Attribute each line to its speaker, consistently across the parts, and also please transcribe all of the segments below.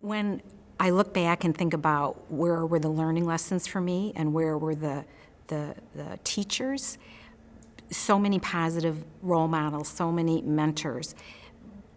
Speaker 1: When I look back and think about where were the learning lessons for me and where were the teachers, so many positive role models, so many mentors.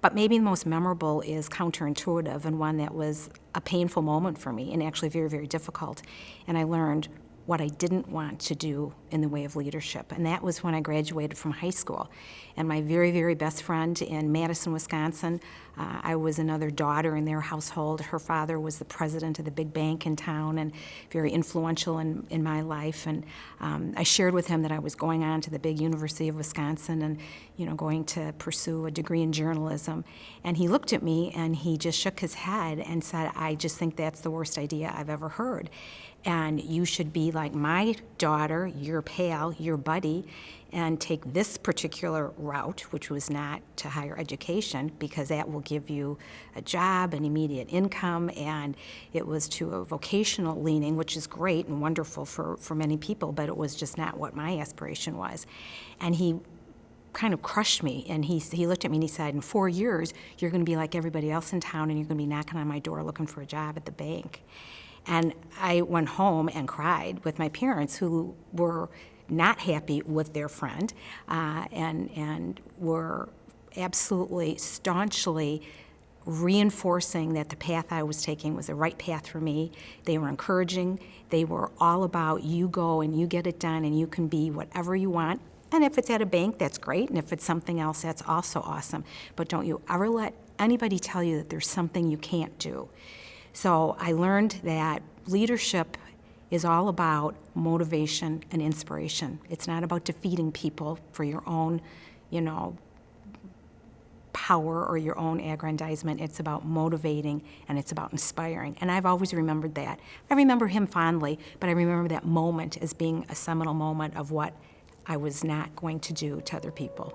Speaker 1: But maybe the most memorable is counterintuitive, and one that was a painful moment for me and actually very, very difficult. And I learned what I didn't want to do in the way of leadership. And that was when I graduated from high school. And my very, very best friend in Madison, Wisconsin, I was another daughter in their household. Her father was the president of the big bank in town and very influential in my life. And I shared with him that I was going on to the big University of Wisconsin and, going to pursue a degree in journalism. And he looked at me and he just shook his head and said, "I just think that's the worst idea I've ever heard. And you should be like my daughter, your pal, your buddy, and take this particular route, which was not to higher education, because that will give you a job and immediate income, and it was to a vocational leaning, which is great and wonderful for many people, but it was just not what my aspiration was." And he kind of crushed me, and he looked at me and he said, "In 4 years, you're going to be like everybody else in town, and you're going to be knocking on my door looking for a job at the bank." And I went home and cried with my parents, who were not happy with their friend and were absolutely staunchly reinforcing that the path I was taking was the right path for me. They were encouraging. They were all about, you go and you get it done and you can be whatever you want. And if it's at a bank, that's great. And if it's something else, that's also awesome. But don't you ever let anybody tell you that there's something you can't do. So I learned that leadership is all about motivation and inspiration. It's not about defeating people for your own, power or your own aggrandizement. It's about motivating and it's about inspiring. And I've always remembered that. I remember him fondly, but I remember that moment as being a seminal moment of what I was not going to do to other people.